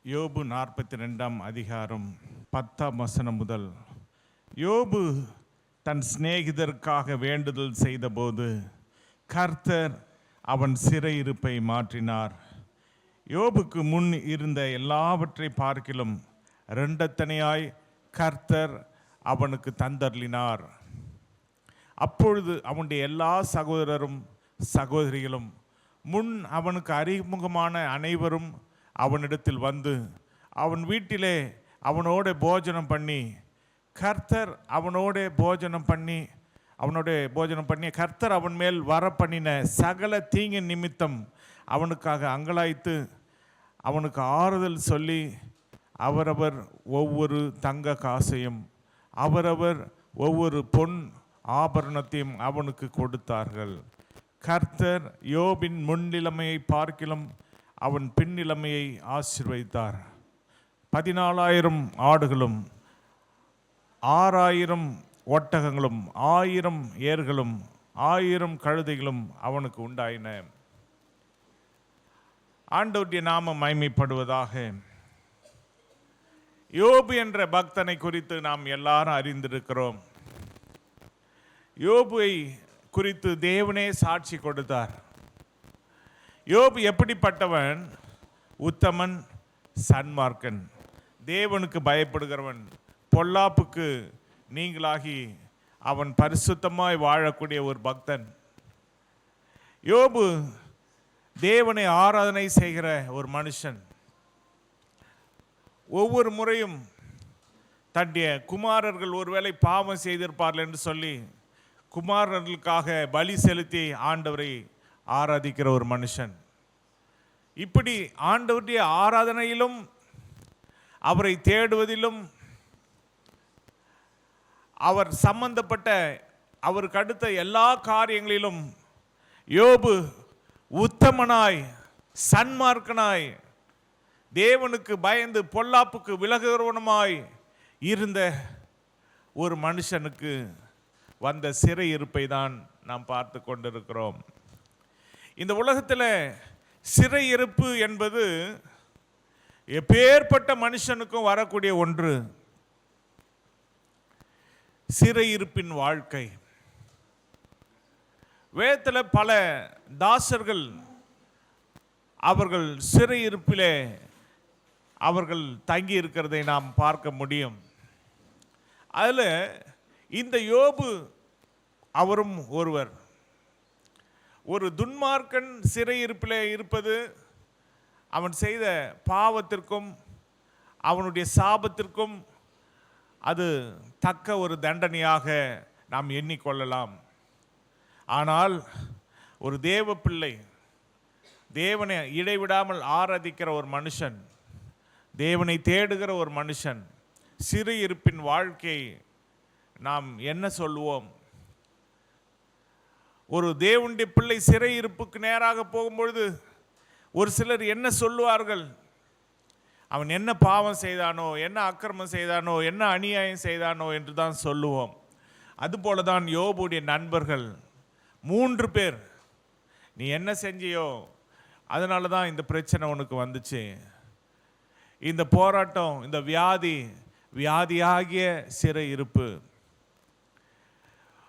யோபு 42 அதிகாரம் 10 முதல். யோபு தன் சிநேகிதருக்காக வேண்டுதல் செய்தபோது கர்த்தர் அவன் சிறையிருப்பை மாற்றினார். யோபுக்கு முன் இருந்த எல்லாவற்றை பார்க்கிலும் இரண்டத்தனையாய் கர்த்தர் அவனுக்கு தந்தருளினார். அப்பொழுது அவனுடைய எல்லா சகோதரரும் சகோதரிகளும் முன் அவனுக்கு அறிமுகமான அனைவரும் அவனிடத்தில் வந்து அவன் வீட்டிலே அவனோட போஜனம் பண்ணி கர்த்தர் அவன் மேல் வர பண்ணின சகல தீங்கின் நிமித்தம் அவனுக்காக அங்கலாய்த்து அவனுக்கு ஆறுதல் சொல்லி அவரவர் ஒவ்வொரு தங்க காசையும் அவரவர் ஒவ்வொரு பொன் ஆபரணத்தையும் அவனுக்கு கொடுத்தார்கள். கர்த்தர் யோபின் முன்னிலைமையை பார்க்கிலும் அவன் பின்னிலைமையை ஆசீர்வதித்தார். 14,000 ஆடுகளும் 6,000 ஒட்டகங்களும் 1000 ஏர்களும் 1000 கழுதைகளும் அவனுக்கு உண்டாயின. ஆண்டவருடைய நாமம் மகிமைப்படுவதாக. யோபு என்ற பக்தனை குறித்து நாம் எல்லாரும் அறிந்திருக்கிறோம். யோபுவை குறித்து தேவனே சாட்சி கொடுத்தார். யோபு எப்படிப்பட்டவன்? உத்தமன், சன்மார்க்கன், தேவனுக்கு பயப்படுகிறவன், பொல்லாப்புக்கு நீங்களாகி அவன் பரிசுத்தமாய் வாழக்கூடிய ஒரு பக்தன். யோபு தேவனை ஆராதனை செய்கிற ஒரு மனுஷன். ஒவ்வொரு முறையும் தன்னுடைய குமாரர்கள் ஒருவேளை பாவம் செய்திருப்பார்கள் என்று சொல்லி குமாரர்களுக்காக பலி செலுத்தி ஆண்டவரை ஆராதிக்கிற ஒரு மனுஷன். இப்படி ஆண்டவருடைய ஆராதனையிலும் அவரை தேடுவதிலும் அவர் சம்பந்தப்பட்ட அவருக்கு அடுத்த எல்லா காரியங்களிலும் யோபு உத்தமனாய், சன்மார்க்கனாய், தேவனுக்கு பயந்து பொல்லாப்புக்கு விலகுகிறவனுமாய் இருந்த ஒரு மனுஷனுக்கு வந்த சிறையிருப்பை தான் நாம் பார்த்து கொண்டிருக்கிறோம். இந்த உலகத்தில் சிறையிருப்பு என்பது எப்பேற்பட்ட மனுஷனுக்கும் வரக்கூடிய ஒன்று. சிறையிருப்பின் வாழ்க்கை. வேதத்தில் பல தாசர்கள் அவர்கள் சிறையிருப்பிலே அவர்கள் தங்கி இருக்கிறதை நாம் பார்க்க முடியும். அதில் இந்த யோபு அவரும் ஒருவர். ஒரு துன்மார்க்கன் சிறையிருப்பிலே இருப்பது அவன் செய்த பாவத்திற்கும் அவனுடைய சாபத்திற்கும் அது தக்க ஒரு தண்டனையாக நாம் எண்ணிக்கொள்ளலாம். ஆனால் ஒரு தேவ பிள்ளை, தேவனை இடைவிடாமல் ஆராதிக்கிற ஒரு மனுஷன், தேவனை தேடுகிற ஒரு மனுஷன் சிறையிருப்பின் வாழ்க்கை நாம் என்ன சொல்லுவோம்? ஒரு தேவனுடைய பிள்ளை சிறையிருப்புக்கு நேராக போகும்பொழுது ஒரு சிலர் என்ன சொல்லுவார்கள்? அவன் என்ன பாவம் செய்தானோ, என்ன அக்கிரமம் செய்தானோ, என்ன அநியாயம் செய்தானோ என்று தான் சொல்லுவோம். அதுபோல தான் யோபுடைய நண்பர்கள் 3 பேர், நீ என்ன செஞ்சியோ அதனால தான் இந்த பிரச்சனை உனக்கு வந்துச்சு, இந்த போராட்டம், இந்த வியாதியாகிய சிறையிருப்பு.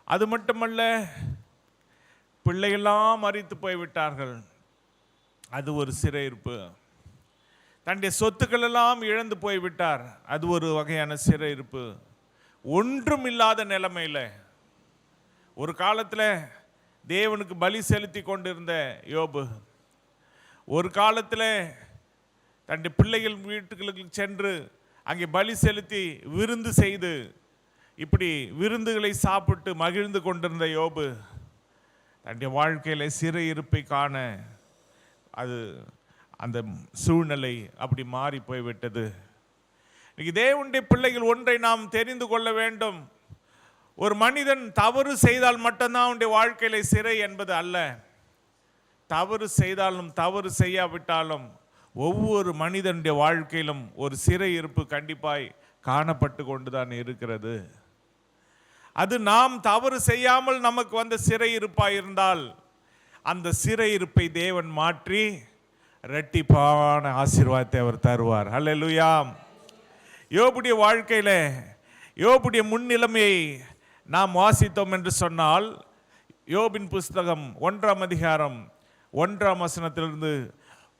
அது மட்டுமல்ல, பிள்ளைகள்லாம் மரித்து போய்விட்டார்கள், அது ஒரு சிறையிருப்பு. தன்னுடைய சொத்துக்கள் எல்லாம் இழந்து போய்விட்டார், அது ஒரு வகையான சிறையிருப்பு. ஒன்றும் இல்லாத நிலைமையில் ஒரு காலத்தில் தேவனுக்கு பலி செலுத்தி கொண்டிருந்த யோபு ஒரு காலத்தில் தன்னுடைய பிள்ளைகள் வீட்டுகளுக்கு சென்று அங்கே பலி செலுத்தி விருந்து செய்து இப்படி விருந்துகளை சாப்பிட்டு மகிழ்ந்து கொண்டிருந்த யோபு தன்னுடைய வாழ்க்கையில் சிறையிருப்பை காண அது அந்த சூழ்நிலை அப்படி மாறி போய்விட்டது. இன்னைக்கு தேவனுடைய பிள்ளைகள் ஒன்றை நாம் தெரிந்து கொள்ள வேண்டும். ஒரு மனிதன் தவறு செய்தால் மட்டும்தான் அவனுடைய வாழ்க்கையில சிறை என்பது அல்ல. தவறு செய்தாலும் தவறு செய்யாவிட்டாலும் ஒவ்வொரு மனிதனுடைய வாழ்க்கையிலும் ஒரு சிறையிருப்பு கண்டிப்பாய் காணப்பட்டு கொண்டுதான் இருக்கிறது. அது நாம் தவறு செய்யாமல் நமக்கு வந்த சிறையிருப்பாய் இருந்தால் அந்த சிறையிருப்பை தேவன் மாற்றி இரட்டிப்பான ஆசீர்வாதத்தை அவர் தருவார். ஹல்லேலூயா. யோபுடைய வாழ்க்கையில யோபுடைய முன்னிலைமையை நாம் வாசித்தோம் என்று சொன்னால், யோபின் புஸ்தகம் 1ஆம் அதிகாரம் 1ஆம் வசனத்திலிருந்து,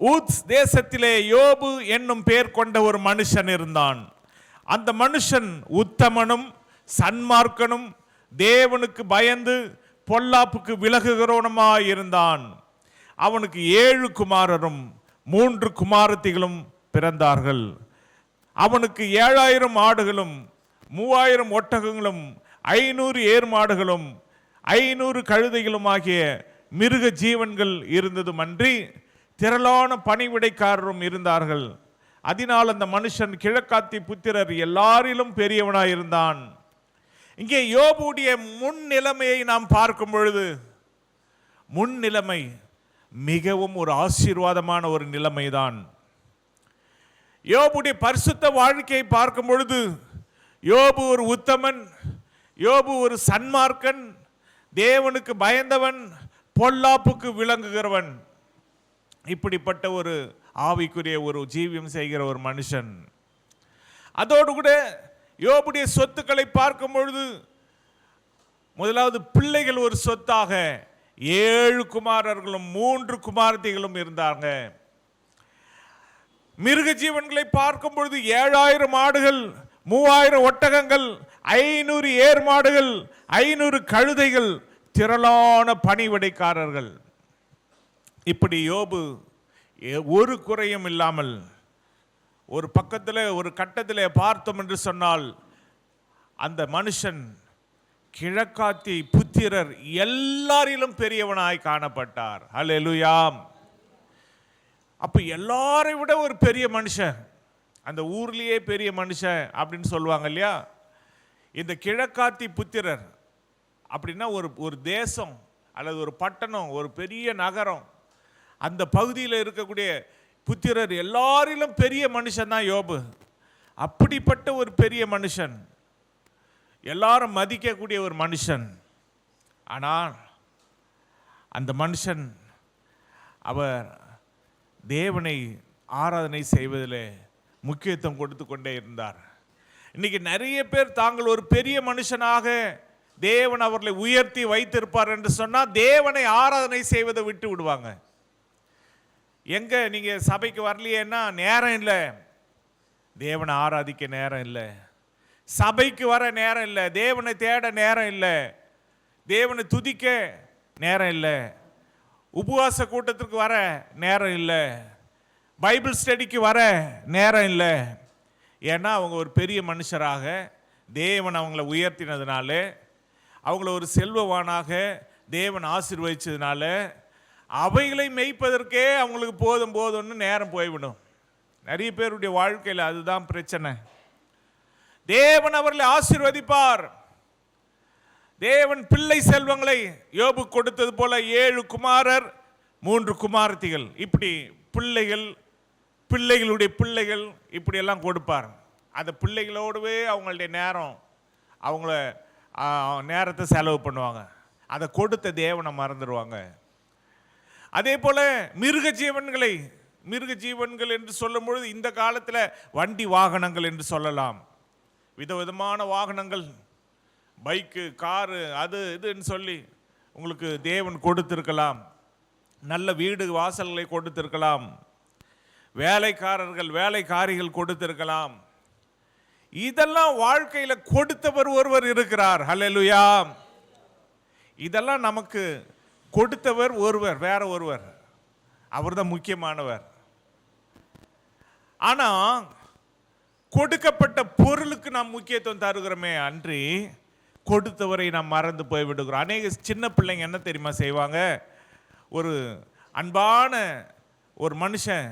ஊத்ஸ் தேசத்திலே யோபு என்னும் பெயர் கொண்ட ஒரு மனுஷன் இருந்தான். அந்த மனுஷன் உத்தமனும் சன்மார்க்கனும் தேவனுக்கு பயந்து பொல்லாப்புக்கு விலகுகிறவனுமாய் இருந்தான். அவனுக்கு 7 குமாரரும் 3 குமாரத்திகளும் பிறந்தார்கள். அவனுக்கு 7000 ஆடுகளும் 3000 ஒட்டகங்களும் 500 ஏர் மாடுகளும் 500 கழுதைகளும் ஆகிய மிருக ஜீவன்கள் இருந்ததும் அன்றி திரளான பணிவிடைக்காரரும் இருந்தார்கள். அதனால் அந்த மனுஷன் கிழக்காத்தி புத்திரர் எல்லாரிலும் பெரியவனாயிருந்தான். இங்கே யோபுடைய முன் நிலைமையை நாம் பார்க்கும் பொழுது, முன் நிலைமை மிகவும் ஒரு ஆசீர்வாதமான ஒரு நிலைமைதான். யோபுடைய பரிசுத்த வாழ்க்கையை பார்க்கும் பொழுது, யோபு ஒரு உத்தமன், யோபு ஒரு சன்மார்க்கன், தேவனுக்கு பயந்தவன், பொல்லாப்புக்கு விளங்குகிறவன், இப்படிப்பட்ட ஒரு ஆவிக்குரிய ஒரு ஜீவியம் செய்கிற ஒரு மனுஷன். அதோடு கூட யோபுடைய சொத்துக்களை பார்க்கும் பொழுது, முதலாவது பிள்ளைகள் ஒரு சொத்தாக 7 குமாரர்களும் 3 குமாரத்திகளும் இருந்தாங்க. மிருக ஜீவன்களை பார்க்கும் பொழுது 7000 ஆடுகள், 3000 ஒட்டகங்கள், 500 ஏர் மாடுகள், 500 கழுதைகள், திரளான பணிவிடைக்காரர்கள். இப்படி யோபு ஒரு குறையும் இல்லாமல், ஒரு பக்கத்தில் ஒரு கட்டத்தில் பார்த்தோம் என்று சொன்னால், அந்த மனுஷன் கிழக்காத்தி புத்திரர் எல்லாரிலும் பெரியவனாய் காணப்பட்டார். ஹல்லேலூயா. அப்ப எல்லாரை விட ஒரு பெரிய மனுஷன், அந்த ஊர்லயே பெரிய மனுஷன் அப்படின்னு சொல்லுவாங்க இல்லையா. இந்த கிழக்காத்தி புத்திரர் அப்படின்னா ஒரு தேசம் அல்லது ஒரு பட்டணம், ஒரு பெரிய நகரம், அந்த பகுதியில் இருக்கக்கூடிய புத்திரர் எல்லாரிலும் பெரிய மனுஷன் தான் யோபு. அப்படிப்பட்ட ஒரு பெரிய மனுஷன், எல்லாரும் மதிக்கக்கூடிய ஒரு மனுஷன். ஆனால் அந்த மனுஷன் அவர் தேவனை ஆராதனை செய்வதில் முக்கியத்துவம் கொடுத்து கொண்டே இருந்தார். இன்னைக்கு நிறைய பேர் தாங்கள் ஒரு பெரிய மனுஷனாக தேவன் அவர்களை உயர்த்தி வைத்திருப்பார் என்று சொன்னால் தேவனை ஆராதனை செய்வதை விட்டு விடுவாங்க. எங்க நீங்க சபைக்கு வரலையேன்னா நேரம் இல்லை, தேவனை ஆராதிக்க நேரம் இல்லை, சபைக்கு வர நேரம் இல்லை, தேவனை தேட நேரம் இல்லை, தேவனை துதிக்க நேரம் இல்லை, உபவாச கூட்டத்திற்கு வர நேரம் இல்லை, பைபிள் ஸ்டடிக்கு வர நேரம் இல்லை. ஏன்னா அவங்க ஒரு பெரிய மனுஷராக தேவன் அவங்கள உயர்த்தினதுனால, அவங்கள ஒரு செல்வவானாக தேவன் ஆசீர்வதிச்சதுனால, அவைகளை மேய்ப்பதற்கே அவங்களுக்கு போதும் போதும்னு நேரம் போய்விடும். நிறைய பேருடைய வாழ்க்கையில் அதுதான் பிரச்சனை. தேவன் அவர்களை ஆசீர்வதிப்பார். தேவன் பிள்ளை செல்வங்களை யோபு கொடுத்தது போல 7 குமாரர் 3 குமாரத்திகள், இப்படி பிள்ளைகள், பிள்ளைகளுடைய பிள்ளைகள், இப்படி எல்லாம் கொடுப்பார். அந்த பிள்ளைகளோடவே அவங்களுடைய நேரம், அவங்கள நேரத்தை செலவு பண்ணுவாங்க. அதை கொடுத்த தேவனை மறந்துடுவாங்க. அதே போல மிருக ஜீவன்களை, மிருக ஜீவன்கள் என்று சொல்லும் பொழுது இந்த காலத்தில் வண்டி வாகனங்கள் என்று சொல்லலாம். விதவிதமான வாகனங்கள், பைக்கு, காரு, அது இதுன்னு சொல்லி உங்களுக்கு தேவன் கொடுத்திருக்கலாம். நல்ல வீடு வாசல்களை கொடுத்திருக்கலாம், வேலைக்காரர்கள் வேலைக்காரிகள் கொடுத்திருக்கலாம். இதெல்லாம் வாழ்க்கையில கொடுத்தவர் ஒருவர் இருக்கிறார். ஹல்லேலூயா. இதெல்லாம் நமக்கு கொடுத்தவர் ஒருவர், வேற ஒருவர், அவர் தான் முக்கியமானவர். ஆனா கொடுக்கப்பட்ட பொருளுக்கு நாம் முக்கியத்துவம் தருகிறோமே அன்றி கொடுத்தவரை நாம் மறந்து போய் விடுகிறோம். அநேக சின்ன பிள்ளைங்க என்ன தெரியுமா செய்வாங்க, ஒரு அன்பான ஒரு மனுஷன்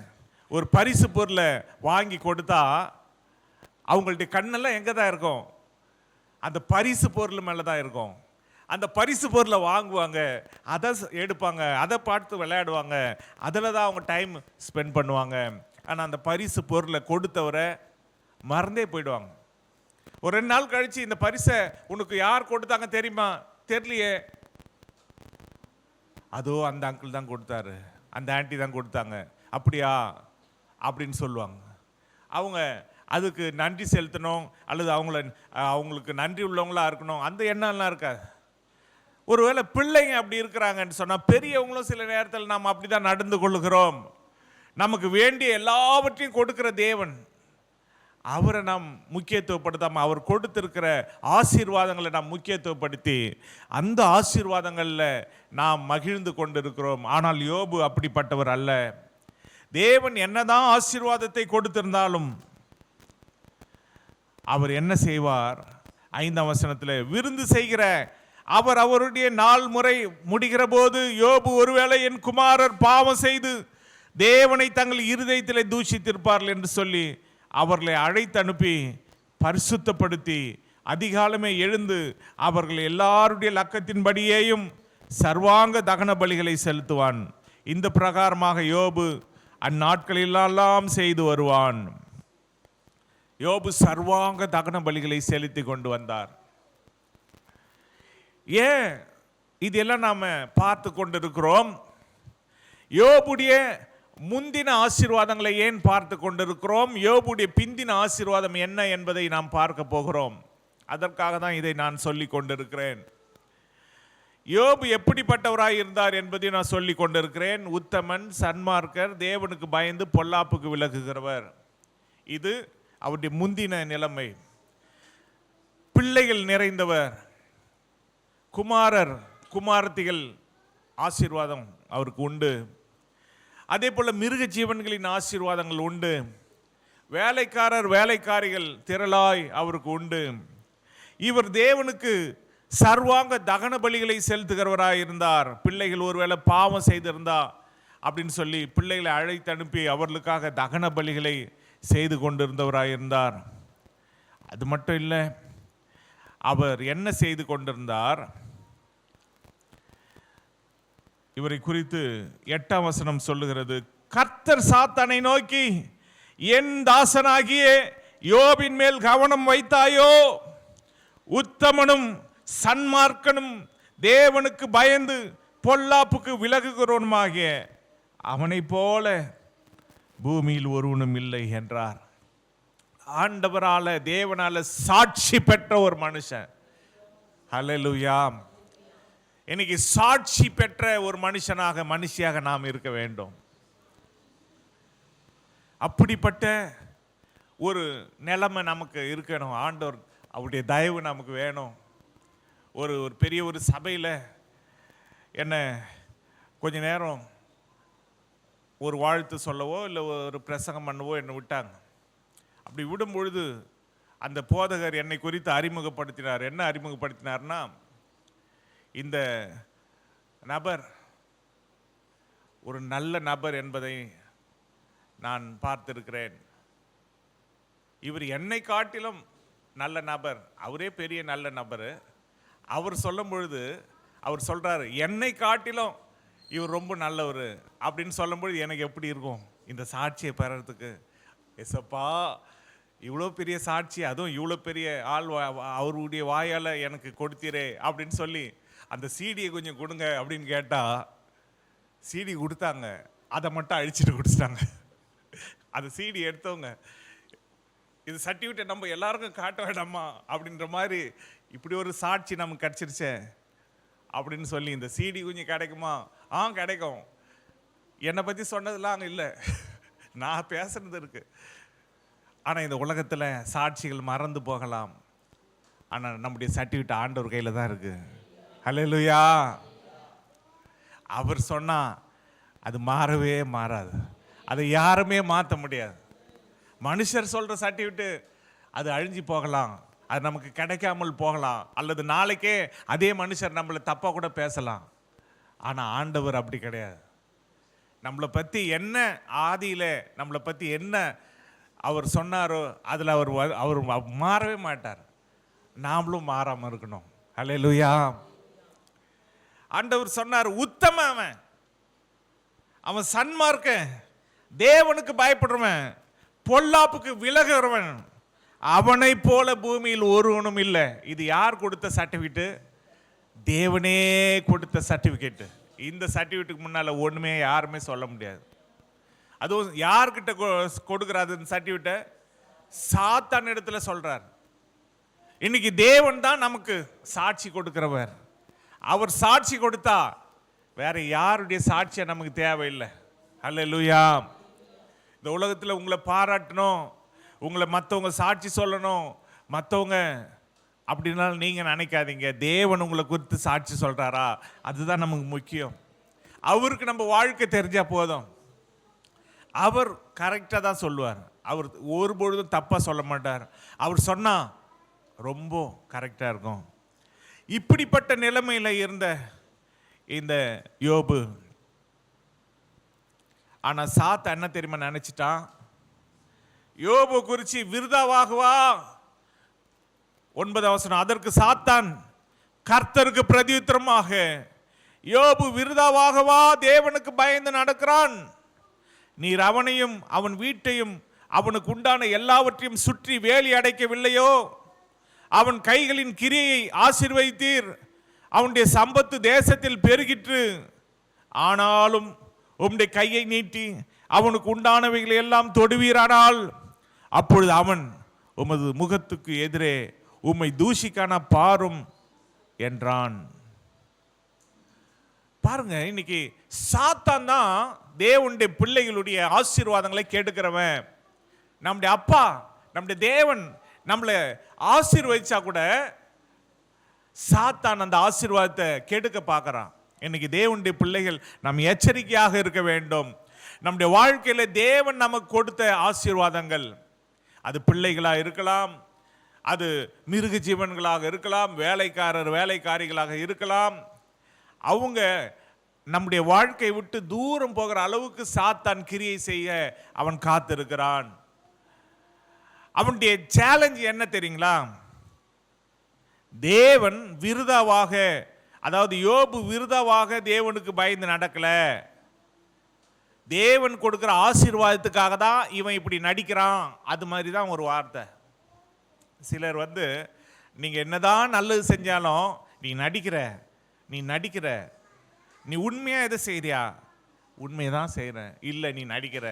ஒரு பரிசு பொருளை வாங்கி கொடுத்தா அவங்களுடைய கண்ணெல்லாம் எங்கே தான் இருக்கும், அந்த பரிசு பொருள் மேலே தான் இருக்கும். அந்த பரிசு பொருளை வாங்குவாங்க, அதை எடுப்பாங்க, அதை பார்த்து விளையாடுவாங்க, அதில் தான் அவங்க டைம் ஸ்பெண்ட் பண்ணுவாங்க. ஆனால் அந்த பரிசு பொருளை கொடுத்தவரை மறந்தே போயிடுவாங்க. ஒரு 2 நாள் கழிச்சு இந்த பரிசை உனக்கு யார் கொடுத்தாங்க தெரியுமா, தெரியலையே, அதோ அந்த அங்கிள் தான் கொடுத்தாரு, அந்த ஆண்டி தான் கொடுத்தாங்க, அப்படியா அப்படின்னு சொல்லுவாங்க. அவங்க அதுக்கு நன்றி செலுத்தணும் அல்லது அவங்களுக்கு நன்றி உள்ளவங்களா இருக்கணும், அந்த எண்ணம்லாம் இருக்காது. ஒருவேளை பிள்ளைங்க அப்படி இருக்கிறாங்கன்னு சொன்னால், பெரியவங்களும் சில நேரத்தில் நாம் அப்படி தான் நடந்து கொள்கிறோம். நமக்கு வேண்டிய எல்லாவற்றையும் கொடுக்கிற தேவன், அவரை நாம் முக்கியத்துவப்படுத்தாமல் அவர் கொடுத்திருக்கிற ஆசீர்வாதங்களை நாம் முக்கியத்துவப்படுத்தி அந்த ஆசீர்வாதங்களில் நாம் மகிழ்ந்து கொண்டிருக்கிறோம். ஆனால் யோபு அப்படிப்பட்டவர் அல்ல. தேவன் என்னதான் ஆசீர்வாதத்தை கொடுத்திருந்தாலும் அவர் என்ன செய்வார்? 5ஆம் வசனத்தில், விருந்து செய்கிற அவர் அவருடைய நாள் முறை முடிகிற போது யோபு, ஒருவேளை என் குமாரர் பாவம் செய்து தேவனை தங்கள் இருதயத்திலே தூஷித்திருப்பார்கள் என்று சொல்லி அவர்களை அழைத்து அனுப்பி பரிசுத்தப்படுத்தி அதிகாலமே எழுந்து அவர்கள் எல்லாருடைய லக்கத்தின்படியேயும் சர்வாங்க தகன பலிகளை செலுத்துவான். இந்த பிரகாரமாக யோபு அந்நாட்களெல்லாம் செய்து வருவான். யோபு சர்வாங்க தகன பலிகளை செலுத்தி கொண்டு வந்தார். ஏன் இதெல்லாம் நாம பார்த்து கொண்டிருக்கிறோம்? யோபுடைய முந்தின ஆசீர்வாதங்களை ஏன் பார்த்து கொண்டிருக்கிறோம்? யோபுடைய பிந்தின ஆசீர்வாதம் என்ன என்பதை நாம் பார்க்க போகிறோம். அதற்காக தான் இதை நான் சொல்லி கொண்டிருக்கிறேன். யோபு எப்படிப்பட்டவராய் இருந்தார் என்பதை நான் சொல்லி கொண்டிருக்கிறேன். உத்தமன், சன்மார்க்கர், தேவனுக்கு பயந்து பொல்லாப்புக்கு விலகுகிறவர். இது அவருடைய முந்தின நிலைமை. பிள்ளைகள் நிறைந்தவர், குமாரர் குமாரத்திகள் ஆசீர்வாதம் அவருக்கு உண்டு. அதே போல மிருக ஜீவன்களின் ஆசீர்வாதங்கள் உண்டு. வேலைக்காரர் வேலைக்காரிகள் திரளாய் அவருக்கு உண்டு. இவர் தேவனுக்கு சர்வாங்க தகன பலிகளை செலுத்துகிறவராய் இருந்தார். பிள்ளைகள் ஒருவேளை பாவம் செய்திருந்தா அப்படின்னு சொல்லி பிள்ளைகளை அழைத்து அனுப்பி அவர்களுக்காக தகன பலிகளை செய்து கொண்டிருந்தவராய் இருந்தார். அது மட்டும் இல்லை, அவர் என்ன செய்து கொண்டிருந்தார்? இவரை குறித்து 8ஆம் வசனம் சொல்லுகிறது, கர்த்தர் சாத்தானை நோக்கி, என் தாசனாகிய யோபின் மேல் கவனம் வைத்தாயோ? உத்தமனும் சன்மார்க்கனும் தேவனுக்கு பயந்து பொல்லாப்புக்கு விலகுகிறவனுமாகிய அவனை போல பூமியில் ஒருவனும் இல்லை என்றார். ஆண்டவரால தேவனால சாட்சி பெற்ற ஒரு மனுஷன். ஹல்லேலூயா. இன்னைக்கு சாட்சி பெற்ற ஒரு மனுஷியாக நாம் இருக்க வேண்டும். அப்படிப்பட்ட ஒரு நிலைமை நமக்கு இருக்கணும். ஆண்டவர் அவருடைய தயவு நமக்கு வேணும். ஒரு பெரிய ஒரு சபையில் என்ன கொஞ்ச நேரம் ஒரு வாழ்த்து சொல்லவோ இல்லை ஒரு பிரசங்கம் பண்ணவோ என்னை விட்டாங்க. அப்படி விடும் பொழுது அந்த போதகர் என்னை குறித்து அறிமுகப்படுத்தினார். என்ன அறிமுகப்படுத்தினார்னா, இந்த நபர் ஒரு நல்ல நபர் என்பதை நான் பார்த்திருக்கிறேன். இவர் என்னை காட்டிலும் நல்ல நபர், அவரே பெரிய நல்ல நபர். அவர் சொல்லும் பொழுது அவர் சொல்றாரு, என்னை காட்டிலும் இவர் ரொம்ப நல்லவர் அப்படின்னு சொல்லும் பொழுது எனக்கு எப்படி இருக்கும் இந்த சாட்சியை பெறறதுக்கு? எசப்பா, இவ்வளோ பெரிய சாட்சி, அதுவும் இவ்வளோ பெரிய ஆள் அவருடைய வாயால் எனக்கு கொடுத்தீரே அப்படின்னு சொல்லி அந்த சீடியை கொஞ்சம் கொடுங்க அப்படின்னு கேட்டால் சீடி கொடுத்தாங்க. அதை மட்டும் அழிச்சிட்டு கொடுத்துட்டாங்க. அந்த சீடி எடுத்தவங்க, இது சர்டிஃபிகேட் நம்ம எல்லாருக்கும் காட்ட வேண்டாமா அப்படின்ற மாதிரி, இப்படி ஒரு சாட்சி நமக்கு கிடச்சிருச்சே அப்படின்னு சொல்லி, இந்த சீடி கொஞ்சம் கிடைக்குமா? கிடைக்கும். என்னை பற்றி சொன்னதெல்லாம் அங்கே இல்லை, நான் பேசுறது இருக்கு. ஆனால் இந்த உலகத்தில் சாட்சிகள் மறந்து போகலாம். ஆனால் நம்முடைய சர்டிஃபிகேட் ஆண்டவர் கையில் தான் இருக்கு. ஹல்லேலூயா. அவர் சொன்னா அது மாறவே மாறாது. அதை யாருமே மாற்ற முடியாது. மனுஷர் சொல்ற சர்டிஃபிகேட் அது அழிஞ்சு போகலாம், அது நமக்கு கிடைக்காமல் போகலாம், அல்லது நாளைக்கே அதே மனுஷர் நம்மளை தப்பாக கூட பேசலாம். ஆனால் ஆண்டவர் அப்படி கிடையாது. நம்மளை பற்றி என்ன ஆதியில் நம்மளை பற்றி என்ன அவர் சொன்னாரோ அதில் அவர் மாறவே மாட்டார். நாமளும் மாறாமல் இருக்கணும். ஹல்லேலூயா. ஆண்டவர் சொன்னார், உத்தம அவன் சன்மார்க்க, தேவனுக்கு பயப்படுறவன், பொல்லாப்புக்கு விலகுறவன், அவனை போல பூமியில் ஒருவனும் இல்லை. இது யார் கொடுத்த சர்டிஃபிகேட்டு? தேவனே கொடுத்த சர்டிஃபிகேட்டு. இந்த சர்டிஃபிகேட்டுக்கு முன்னால் ஒன்றுமே யாருமே சொல்ல முடியாது. அதுவும் யார்கிட்ட கொடுக்கிறாரு சர்டிஃபிகேட்டை? சாத்தான் இடத்துல சொல்றார். இன்னைக்கு தேவன் தான் நமக்கு சாட்சி கொடுக்கிறவர். அவர் சாட்சி கொடுத்தா வேற யாருடைய சாட்சியை நமக்கு தேவையில்லை. அல்லேலூயா. இந்த உலகத்தில் உங்களை பாராட்டணும், உங்களை மற்றவங்க சாட்சி சொல்லணும், மற்றவங்க அப்படின்னாலும் நீங்கள் நினைக்காதீங்க. தேவன் உங்களை குறித்து சாட்சி சொல்கிறாரா, அதுதான் நமக்கு முக்கியம். அவருக்கு நம்ம வாழ்க்கை தெரிஞ்சால் போதும். அவர் கரெக்டாக தான் சொல்லுவார். அவர் ஒருபொழுதும் தப்பாக சொல்ல மாட்டார். அவர் சொன்னால் ரொம்ப கரெக்டாக இருக்கும். இப்படிப்பட்ட நிலைமையில் இருந்த இந்த யோபு, ஆனால் சாத்தா என்ன தெரியுமா நினச்சிட்டான்? யோபு குறித்து விருதாவாகவா? 9 வசனம். அதற்கு சாத்தான் கர்த்தருக்கு பிரதியுத்தரமாக, யோபு விருதாவாகவா தேவனுக்கு பயந்து நடக்கிறான்? நீர் அவனையும் அவன் வீட்டையும் அவனுக்கு உண்டான எல்லாவற்றையும் சுற்றி வேலி அடைக்கவில்லையோ? அவன் கைகளின் கிரியையை ஆசீர்வதித்தீர், அவனுடைய சம்பத்து தேசத்தில் பெருகிற்று. ஆனாலும் உம்முடைய கையை நீட்டி அவனுக்கு உண்டானவைகளை எல்லாம் தொடுவீரானால் அப்பொழுது அவன் உமது முகத்துக்கு எதிரே உம்மை தூஷிக்கான பாரும் என்றான். பாருங்க, இன்னைக்கு சாத்தான் தான் தேவனுடைய பிள்ளைகளுடைய ஆசீர்வாதங்களை கேட்டுக்கிறவன். நம்முடைய அப்பா, நம்முடைய தேவன் நம்மளை ஆசீர்வதிச்சா கூட சாத்தான் அந்த ஆசீர்வாதத்தை கெடுக்க பார்க்கறான். இன்னைக்கு தேவனுடைய பிள்ளைகள் நாம் எச்சரிக்கையாக இருக்க வேண்டும். நம்முடைய வாழ்க்கையில தேவன் நமக்கு கொடுத்த ஆசீர்வாதங்கள், அது பிள்ளைகளாக இருக்கலாம், அது மிருக ஜீவன்களாக இருக்கலாம், வேலைக்காரர் வேலைக்காரிகளாக இருக்கலாம். அவங்க நம்முடைய வாழ்க்கையை விட்டு தூரம் போகிற அளவுக்கு சாத்தான் கிரியை செய்ய அவன் காத்திருக்கிறான். அவனுடைய சேலஞ்ச் என்ன தெரியுங்களா? தேவன் விருதாவாக, அதாவது யோபு விருதாவாக தேவனுக்கு பயந்து நடக்கல. தேவன் கொடுக்கிற ஆசீர்வாதத்துக்காக தான் இவன் இப்படி நடிக்கிறான். அது மாதிரி தான் ஒரு வார்த்தை. சிலர் நீங்கள் என்னதான் நல்லது செஞ்சாலும் நீ நடிக்கிற, நீ உண்மையாக எதை செய்கிறியா? உண்மையை தான் செய்கிறேன். இல்லை நீ நடிக்கிற,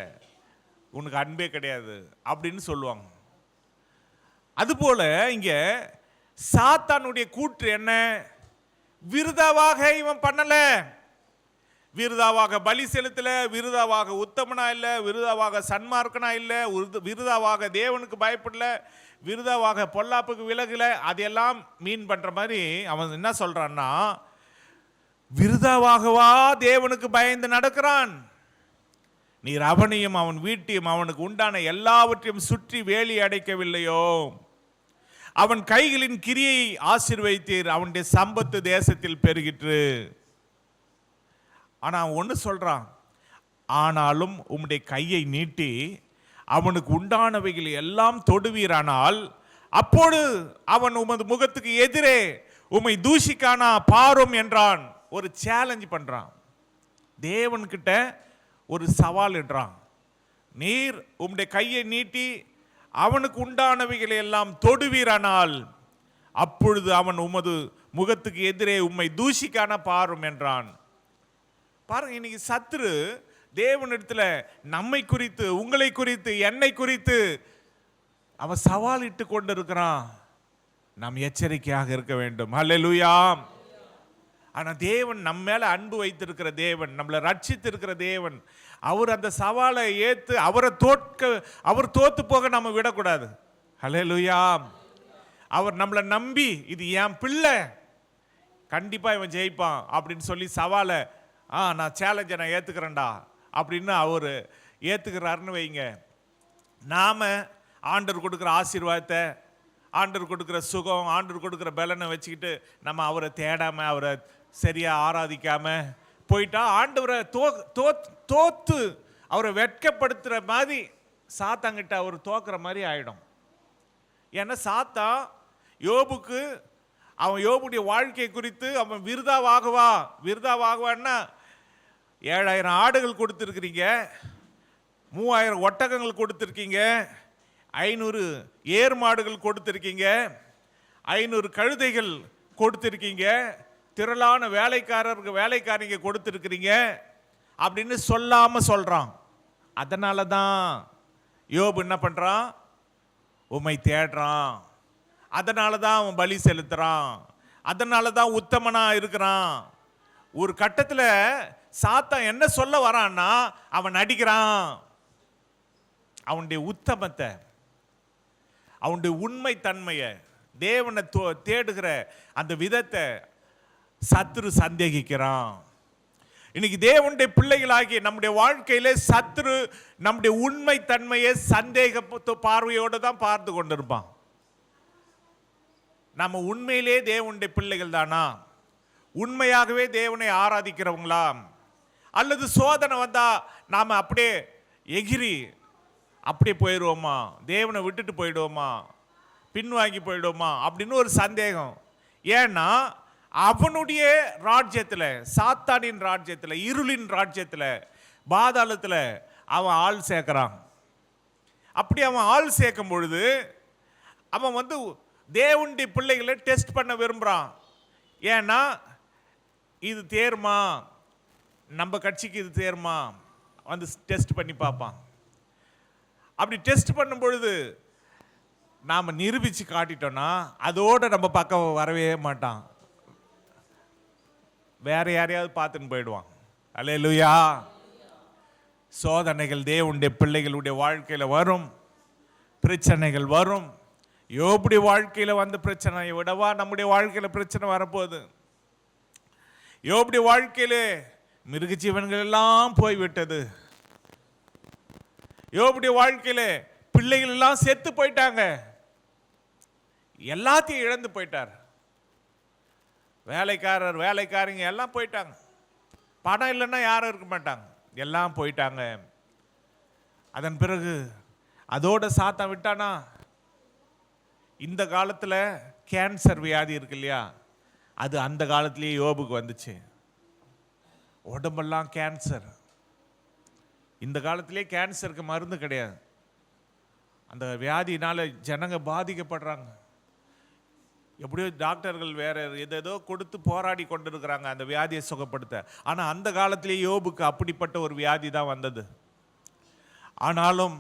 உனக்கு அன்பே கிடையாது அப்படின்னு சொல்லுவாங்க. அதுபோல இங்க சாத்தானுடைய கூற்று என்ன? விருதாவாக இவன் பண்ணல, விருதாவாக பலி செலுத்தல, விருதாவாக உத்தமனா இல்லை, விருதாவாக சன்மார்க்கனா இல்லை, விருதாவாக தேவனுக்கு பயப்படல, விருதாவாக பொல்லாப்புக்கு விலகல. அதெல்லாம் மீன் பண்ற மாதிரி அவன் என்ன சொல்றான்னா, விருதாவாகவா தேவனுக்கு பயந்து நடக்கிறான்? நீர் அவனையும் அவன் வீட்டையும் அவனுக்கு உண்டான எல்லாவற்றையும் சுற்றி வேலி அடைக்கவில்லையோ? அவன் கைகளின் கிரியை ஆசீர்வதித்தீர், அவனுடைய சம்பத்து தேசத்தில் பெருகிற்று. ஆனா அவன் ஒன்று சொல்றான், ஆனாலும் உம்முடைய கையை நீட்டி அவனுக்கு உண்டானவைகள் எல்லாம் தொடுவீரானால் அப்போது அவன் உமது முகத்துக்கு எதிரே உம்மை தூஷிக்கானா பாரும் என்றான். ஒரு சேலஞ்ச் பண்றான், தேவன்கிட்ட ஒரு சவால் என்றான். நீர் உம்முடைய கையை நீட்டி அவனுக்கு உண்டானவைகளை எல்லாம் தொடுவீரானால் அப்பொழுது அவன் உமது முகத்துக்கு எதிரே உம்மை தூஷிக்கான பாரும் என்றான். பாருங்க, இன்னைக்கு சத்துரு தேவனிடத்துல நம்மை குறித்து, உங்களை குறித்து, என்னை குறித்து அவன் சவால் இட்டு கொண்டு இருக்கிறான். நாம் எச்சரிக்கையாக இருக்க வேண்டும். ஹல்லேலூயா. ஆனா தேவன் நம்ம மேல அன்பு வைத்திருக்கிற தேவன், நம்மளை ரட்சித்து இருக்கிற தேவன், அவர் அந்த சவாலை ஏத்து அவர் தோத்து போக நம்ம விடக்கூடாது. ஹல்லேலூயா. அவர் நம்மளை நம்பி, இது என் பிள்ளை, கண்டிப்பா இவன் ஜெயிப்பான் அப்படின்னு சொல்லி சவாலை, நான் சேலஞ்சை நான் ஏத்துக்கிறேன்டா அப்படின்னு அவர் ஏத்துக்கிறாருன்னு வைங்க. நாம ஆண்டவர் கொடுக்குற ஆசீர்வாதத்தை, ஆண்டவர் கொடுக்குற சுகம், ஆண்டவர் கொடுக்குற பலனை வச்சுக்கிட்டு நம்ம அவரை தேடாம, அவரை சரியா ஆராதிக்காம போயிட்டா ஆண்டவரை தோத்து அவரை வெட்கப்படுத்துற மாதிரி சாத்தாங்கிட்ட அவர் தோக்குற மாதிரி ஆயிடும். ஏன்னா சாத்தா யோபுக்கு, அவன் யோபுடைய வாழ்க்கை குறித்து அவன் விருதாவாகுவான்னா 7000 ஆடுகள் கொடுத்துருக்கிறீங்க, 3000 ஒட்டகங்கள் கொடுத்துருக்கீங்க, 500 ஏர் மாடுகள் கொடுத்துருக்கீங்க, 500 கழுதைகள் கொடுத்துருக்கீங்க, திரளான வேலைக்காரிங்க கொடுத்துருக்கிறீங்க அப்படின்னு சொல்லாம சொல்றான். அதனால தான் யோபு என்ன பண்றான்? உம்மை தேடுறான். அதனால தான் அவன் பலி செலுத்துறான். அதனால தான் உத்தமனா இருக்கிறான். ஒரு கட்டத்தில் சாத்தான் என்ன சொல்ல வரான்னா, அவன் நடிக்கிறான். அவனுடைய உத்தமத்தை, அவனுடைய உண்மை தன்மையை, தேவனை தேடுகிற அந்த விதத்தை சத்துரு சந்தேகிக்கிறான். இன்னைக்கு தேவனுடைய பிள்ளைகளாகி நம்முடைய வாழ்க்கையிலே சத்துரு நம்முடைய உண்மை தன்மையை சந்தேக பார்வையோடு தான் பார்த்து கொண்டிருப்பான். நம்ம உண்மையிலே தேவனுடைய பிள்ளைகள் தானா? உண்மையாகவே தேவனை ஆராதிக்கிறவங்களா? அல்லது சோதனை வந்தா நாம அப்படியே எகிரி அப்படியே போயிடுவோமா? தேவனை விட்டுட்டு போயிடுவோமா? பின்வாங்கி போயிடுவோமா அப்படின்னு ஒரு சந்தேகம். ஏன்னா அவனுடைய ராஜ்யத்தில், சாத்தானின் ராஜ்யத்தில், இருளின் ராஜ்யத்தில், பாதாளத்தில் அவன் ஆள் சேர்க்கிறான். அப்படி அவன் ஆள் சேர்க்கும் பொழுது அவன் வந்து தேவனுடைய பிள்ளைகளை டெஸ்ட் பண்ண விரும்புகிறான். ஏன்னா இது தேருமா, நம்ம கட்சிக்கு இது தேருமா வந்து டெஸ்ட் பண்ணி பார்ப்பான். அப்படி டெஸ்ட் பண்ணும் பொழுது நாம் நிரூபித்து காட்டிட்டோன்னா அதோடு நம்ம பக்கம் வரவே மாட்டான், வேற யாரையாவது பார்த்துன்னு போயிடுவான். அல்லேலூயா. சோதனைகள் தேவனுடைய பிள்ளைகளுடைய வாழ்க்கையில் வரும், பிரச்சனைகள் வரும். யோபுடைய வாழ்க்கையில் வந்த பிரச்சனையை விடவா நம்முடைய வாழ்க்கையில் பிரச்சனை வரப்போகுது? யோபுடைய வாழ்க்கையிலே மிருக ஜீவன்கள் எல்லாம் போய்விட்டது. யோபுடைய வாழ்க்கையிலே பிள்ளைகள் எல்லாம் செத்து போயிட்டாங்க, எல்லாத்தையும் இழந்து போயிட்டார். வேலைக்காரங்க எல்லாம் போயிட்டாங்க. பணம் இல்லைன்னா யாரும் இருக்க மாட்டாங்க, எல்லாம் போயிட்டாங்க. அதன் பிறகு அதோட சாத்தான் விட்டானா? இந்த காலத்தில் கேன்சர் வியாதி இருக்கு இல்லையா, அது அந்த காலத்திலேயே யோபுக்கு வந்துச்சு. உடம்பெல்லாம் கேன்சர். இந்த காலத்திலேயே கேன்சருக்கு மருந்து கிடையாது. அந்த வியாதினால ஜனங்க பாதிக்கப்படுறாங்க. எப்படியோ டாக்டர்கள் வேற ஏதேதோ கொடுத்து போராடி கொண்டிருக்கிறாங்க அந்த வியாதியை சுகப்படுத்த. ஆனால் அந்த காலத்திலேயே யோபுக்கு அப்படிப்பட்ட ஒரு வியாதி தான் வந்தது. ஆனாலும்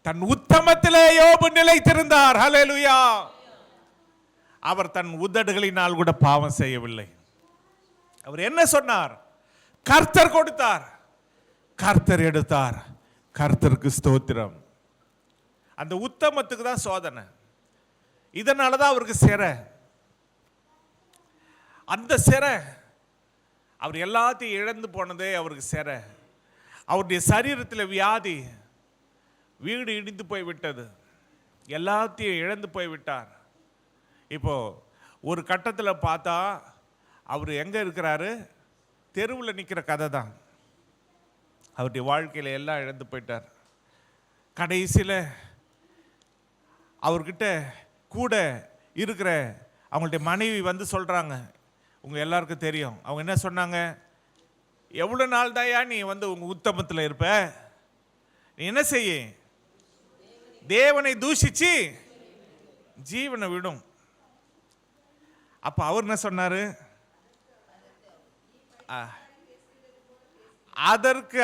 தன் உத்தமத்திலே யோபு நிலைத்திருந்தார். ஹல்லேலூயா. அவர் தன் உதடுகளினால் கூட பாவம் செய்யவில்லை. அவர் என்ன சொன்னார்? கர்த்தர் கொடுத்தார், கர்த்தர் எடுத்தார், கர்த்தருக்கு ஸ்தோத்திரம். அந்த உத்தமத்துக்கு தான் சோதனை. இதனால தான் அவருக்கு சிறை. அந்த சிறை, அவர் எல்லாத்தையும் இழந்து போனதே அவருக்கு சிறை. அவருடைய சரீரத்தில் வியாதி, வீடு இடிந்து போய்விட்டது, எல்லாத்தையும் இழந்து போய்விட்டார். இப்போ ஒரு கட்டத்தில் பார்த்தா அவர் எங்கே இருக்கிறாரு? தெருவில் நிற்கிற கதை தான். அவருடைய வாழ்க்கையில் எல்லாம் இழந்து போயிட்டார். கடைசியில் அவர்கிட்ட கூட இருக்கிற அவங்களுடைய மனைவி வந்து சொல்கிறாங்க, உங்கள் எல்லாருக்கும் தெரியும், அவங்க என்ன சொன்னாங்க? எவ்வளோ நாள் தாயா நீ வந்து உங்கள் உத்தமத்தில் இருப்ப? நீ என்ன செய்ய? தேவனை தூஷிச்சு ஜீவனை விடும். அப்போ அவர் என்ன சொன்னார்? அதற்கு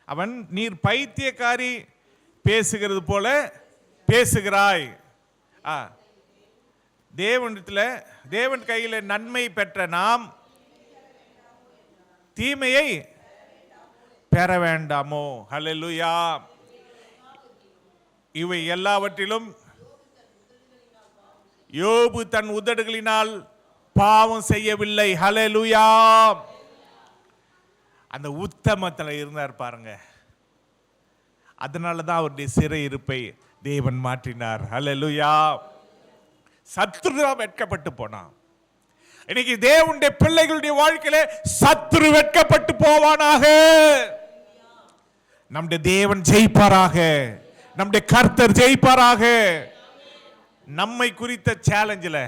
அவன் நீர் பைத்தியக்காரி பேசுகிறது போல பேசுகிறாய். தேவன் கையில் நன்மை பெற்ற நாம் தீமையை பெற வேண்டாமோ? ஹல்லேலூயா. இவை எல்லாவற்றிலும் யோபு தன் உதடுகளினால் பாவம் செய்யவில்லை. ஹல்லேலூயா. அந்த உத்தமத்தில் இருந்தார் பாருங்க. அதனால தான் அவருடைய சிறை இருப்பை தேவன் மாற்றினார். ஹல்லேலூயா. சத்துரு வெட்கப்பட்டு போனான். இன்னைக்கு தேவனுடைய பிள்ளைகளுடைய வாழ்க்கையில சத்துரு வெட்கப்பட்டு போவானாக. நம்முடைய தேவன் ஜெயிப்பாராக, நம்முடைய கர்த்தர் ஜெயிப்பாராக. நம்மை குறித்த சேலஞ்சில்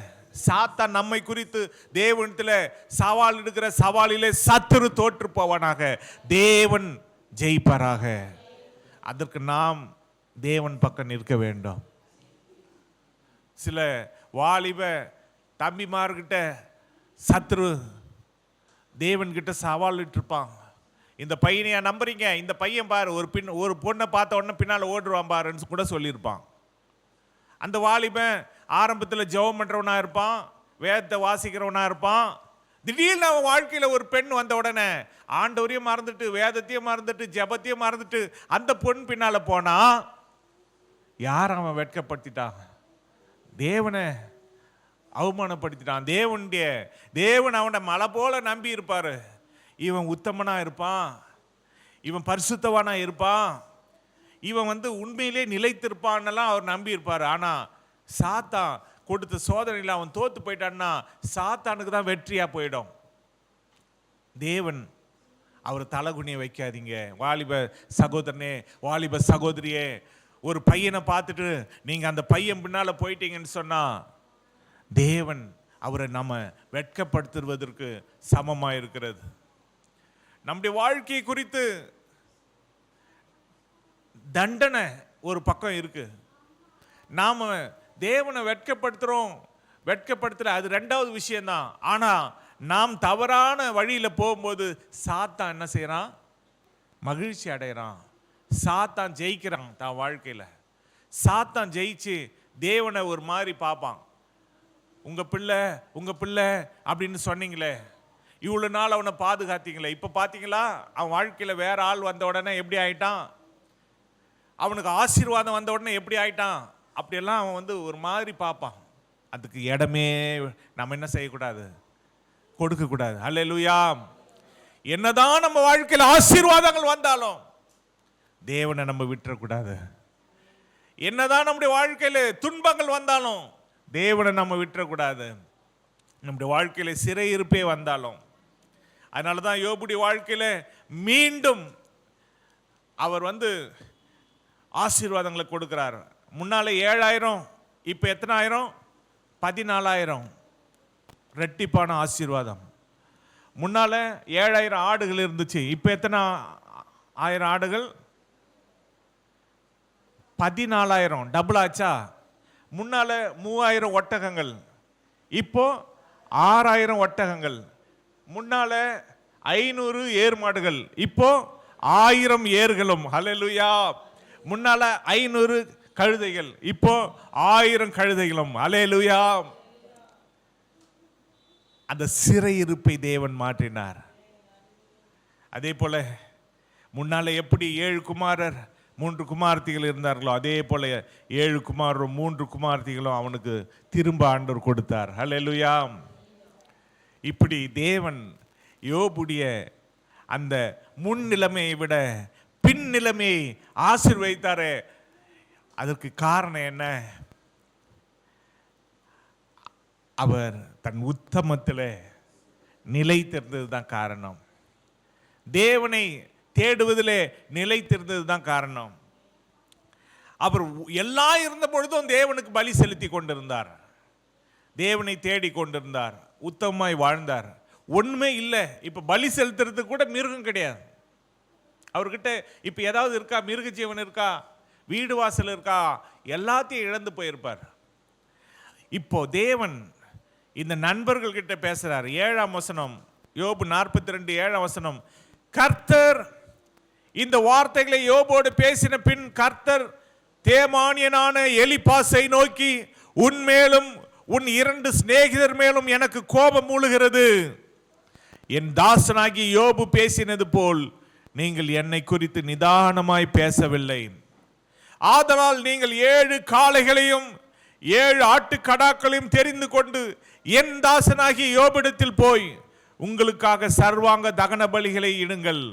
சாத்தான் நம்மை குறித்து தேவனத்தில் சவால் எடுக்கிற சவாலிலே சத்துரு தோற்று போவானாக, தேவன் ஜெயிப்பாராக. அதற்கு நாம் தேவன் பக்கம் நிற்க வேண்டும். சில வாலிப தம்பிமார்கிட்ட சத்துரு தேவன்கிட்ட சவால் இருப்பான். இந்த பையனையா நம்புறீங்க, இந்த பையன் பாரு ஒரு பொண்ணை பார்த்த உடனே பின்னால் ஓடுவான் பாருன்னு கூட சொல்லியிருப்பான். அந்த வாலிபன் ஆரம்பத்தில் ஜெபம் பண்ணுறவனா இருப்பான், வேதத்தை வாசிக்கிறவனா இருப்பான். திடீர்னு அவன் வாழ்க்கையில் ஒரு பெண் வந்த உடனே ஆண்டவரையும் மறந்துட்டு, வேதத்தையும் மறந்துட்டு, ஜெபத்தையும் மறந்துட்டு அந்த பொண்ணு பின்னால் போனா யார் அவன் வெட்கப்படுத்திட்டான்? தேவனை அவமானப்படுத்திட்டான். தேவன் அவனை மலை போல நம்பி இருப்பாரு. இவன் உத்தமனா இருப்பான், இவன் பரிசுத்தவானா இருப்பான், இவன் உண்மையிலே நிலைத்திருப்பான்னெல்லாம் அவர் நம்பி இருப்பார். ஆனா சாத்தான் கொடுத்த சோதனையில் அவன் தோத்து போயிட்டான்னா சாத்தானுக்கு தான் வெற்றியா போயிடும். தேவன் அவர் தலகுனியை வைக்காதீங்க. வாலிப சகோதரனே, வாலிப சகோதரியே, ஒரு பையனை பார்த்துட்டு நீங்க அந்த பையன் பின்னால போயிட்டீங்கன்னு சொன்னா தேவன் அவரை நம்ம வெட்கப்படுத்துவதற்கு சமமா இருக்கிறது. நம்முடைய வாழ்க்கை குறித்து தண்டனை ஒரு பக்கம் இருக்கு. நாம தேவனை வெட்கப்படுத்துற அது ரெண்டாவது விஷயம்தான். ஆனா நாம் தவறான வழியில போகும்போது சாத்தான் என்ன செய்யறான்? மகிழ்ச்சி அடைகிறான். சாத்தான் ஜெயிக்கிறான். தான் வாழ்க்கையில சாத்தான் ஜெயிச்சு தேவனை ஒரு மாதிரி பார்ப்பான். உங்க பிள்ளை அப்படின்னு சொன்னீங்களே, இவ்வளவு நாள் அவனை பாதுகாத்தீங்களே, இப்ப பாத்தீங்களா அவன் வாழ்க்கையில வேற ஆள் வந்த உடனே எப்படி ஆயிட்டான்? அவனுக்கு ஆசீர்வாதம் வந்த உடனே எப்படி ஆயிட்டான்? அப்படியெல்லாம் அவன் ஒரு மாதிரி பார்ப்பான். அதுக்கு இடமே நம்ம என்ன செய்யக்கூடாது? கொடுக்க கூடாது. அல்லேலூயா. என்னதான் நம்ம வாழ்க்கையில் ஆசீர்வாதங்கள் வந்தாலும் தேவனை நம்ம விட்டுறக்கூடாது. என்னதான் நம்முடைய வாழ்க்கையில துன்பங்கள் வந்தாலும் தேவனை நம்ம விட்டுறக்கூடாது. நம்முடைய வாழ்க்கையில சிறையிருப்பே வந்தாலும். அதனாலதான் யோபுடைய வாழ்க்கையில மீண்டும் அவர் ஆசீர்வாதங்களை கொடுக்கிறார். முன்னால 7000, இப்ப எத்தனை ஆயிரம்? 14,000 ரெட்டிப்பான ஆசீர்வாதம். முன்னால 7000 ஆடுகள் இருந்துச்சு, இப்ப எத்தனை 1000 ஆடுகள்? 14,000 டபுள் ஆச்சா? முன்னால 3000 ஒட்டகங்கள், இப்போ 6000 ஒட்டகங்கள். முன்னால 500 ஏர் மாடுகள், இப்போ 1000 ஏர்களும். ஹல்லேலூயா. முன்னால 500 கழுதைகள், இப்போ 1000 கழுதைகளும். ஹல்லேலூயா. அந்த சிறையிருப்பை தேவன் மாற்றினார். அதே போல முன்னால எப்படி 7 குமாரர் 3 குமார்த்திகள் இருந்தார்களோ, அதே போல 7 குமாரரும் 3 குமார்த்திகளும் அவனுக்கு திரும்ப ஆண்டவர் கொடுத்தார். ஹல்லேலூயா. இப்படி தேவன் யோபுடைய அந்த முன் நிலைமையை விட பின் நிலைமையை ஆசீர்வதித்தாரே, அதற்கு காரணம் என்ன? அவர் தன் உத்தமத்தில் நிலைத்திருந்தது தான் காரணம். தேவனை தேடுவதிலே நிலைத்திருந்தது தான் காரணம். அவர் எல்லாம் இருந்த பொழுதும் தேவனுக்கு பலி செலுத்தி கொண்டிருந்தார், தேவனை தேடி கொண்டிருந்தார், உத்தமமாய் வாழ்ந்தார். ஒண்ணுமே இல்லை. இப்ப பலி செலுத்துறதுக்கு கூட மிருகம் கிடையாது அவர்கிட்ட. இப்ப ஏதாவது இருக்கா? மிருக ஜீவன் இருக்கா? வீடு வாசல் இருக்கா? எல்லாத்தையும் இழந்து போயிருப்பார். இப்போ தேவன் இந்த நண்பர்கள் கிட்ட பேசுறார். 7ஆம் வசனம், யோபு 42 7ஆம் வசனம். கர்த்தர் இந்த வார்த்தைகளை யோபோடு பேசின பின் கர்த்தர் தேமானியனான எலிபாசை நோக்கி, உன்மேலும் உன் 2 சிநேகிதர் மேலும் எனக்கு கோபம் மூளுகிறது. என் தாசனாகி யோபு பேசினது போல் நீங்கள் என்னை குறித்து நிதானமாய் பேசவில்லை. ஆதலால் நீங்கள் 7 காளைகளையும் 7 ஆட்டுக்கடாக்களையும் தெரிந்து கொண்டு என் தாசனாகி யோபிடத்தில் போய் உங்களுக்காக சர்வாங்க தகன பலிகளை இடுங்கள்.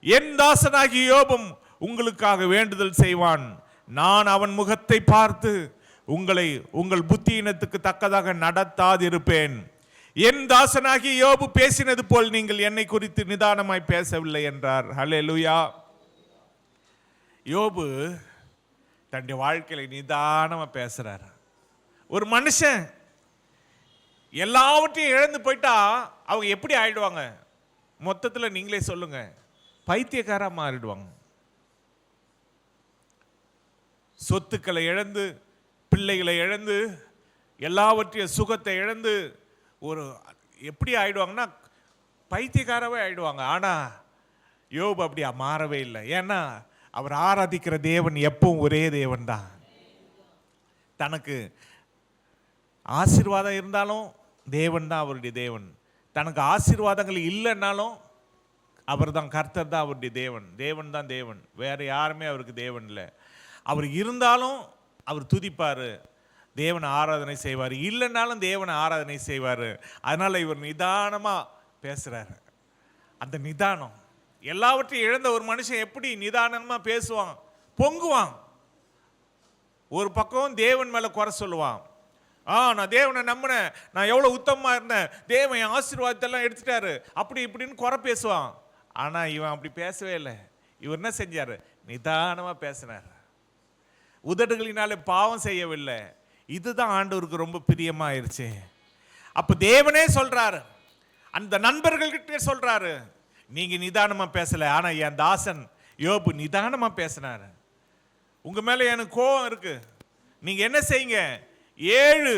என் தாசனாகி யோபும் உங்களுக்காக வேண்டுதல் செய்வான். நான் அவன் முகத்தை பார்த்து உங்களை உங்கள் புத்தியினத்துக்கு தக்கதாக நடத்தாதிருப்பேன். என் தாசனாகி யோபு பேசினது போல் நீங்கள் என்னை குறித்து நிதானமாய் பேசவில்லை என்றார். ஹல்லேலூயா. யோபு தன்னுடைய வாழ்க்கையில நிதானமா பேசுறார். ஒரு மனுஷன் எல்லாவற்றையும் இழந்து போயிட்டா அவங்க எப்படி ஆயிடுவாங்க? மொத்தத்தில் நீங்களே சொல்லுங்க, பைத்தியக்காரா மாறிடுவாங்க. சொத்துக்களை இழந்து, பிள்ளைகளை இழந்து, எல்லாவற்றையும் சுகத்தை இழந்து ஒரு எப்படி ஆயிடுவாங்கன்னா பைத்தியக்காரவே ஆயிடுவாங்க. ஆனா யோபு அப்படி மாறவே இல்லை. ஏன்னா அவர் ஆராதிக்கிற தேவன் எப்பவும் ஒரே தேவன் தான். தனக்கு ஆசீர்வாதம் இருந்தாலும் தேவன் தான் அவருடைய தேவன். தனக்கு ஆசீர்வாதங்கள் இல்லைன்னாலும் அவர் தான், கர்த்தர் தான் அவருடைய தேவன். தேவன் தான் தேவன், வேற யாருமே அவருக்கு தேவன் இல்லை. அவர் இருந்தாலும் அவர் துதிப்பார், தேவனை ஆராதனை செய்வார். இல்லைன்னாலும் தேவனை ஆராதனை செய்வார். அதனால இவர் நிதானமாக பேசுறாரு. அந்த நிதானம், எல்லாவற்றையும் இழந்த ஒரு மனுஷன் எப்படி நிதானமாக பேசுவான்? பொங்குவான். ஒரு பக்கம் தேவன் மேலே குறை சொல்லுவான். நான் தேவனை நம்பினேன், நான் எவ்வளோ உத்தமமாக இருந்தேன், தேவன் என் ஆசீர்வாதத்தெல்லாம் எடுத்துட்டாரு, அப்படி இப்படின்னு குறை பேசுவான். ஆனால் இவன் அப்படி பேசவே இல்லை. இவர் என்ன செஞ்சார்? நிதானமாக பேசினார். உதடுகளினாலே பாவம் செய்யவில்லை. இதுதான் ஆண்டவருக்கு ரொம்ப பிரியமாயிருச்சு. அப்போ தேவனே சொல்றாரு, அந்த நண்பர்கள்கிட்ட சொல்றாரு, நீங்க நிதானமா பேசல, ஆனா என் தாசன் யோபு நிதானமா பேசினாரு. உங்க மேல எனக்கு கோபம் இருக்கு, நீங்க என்ன செய்யுங்க, 7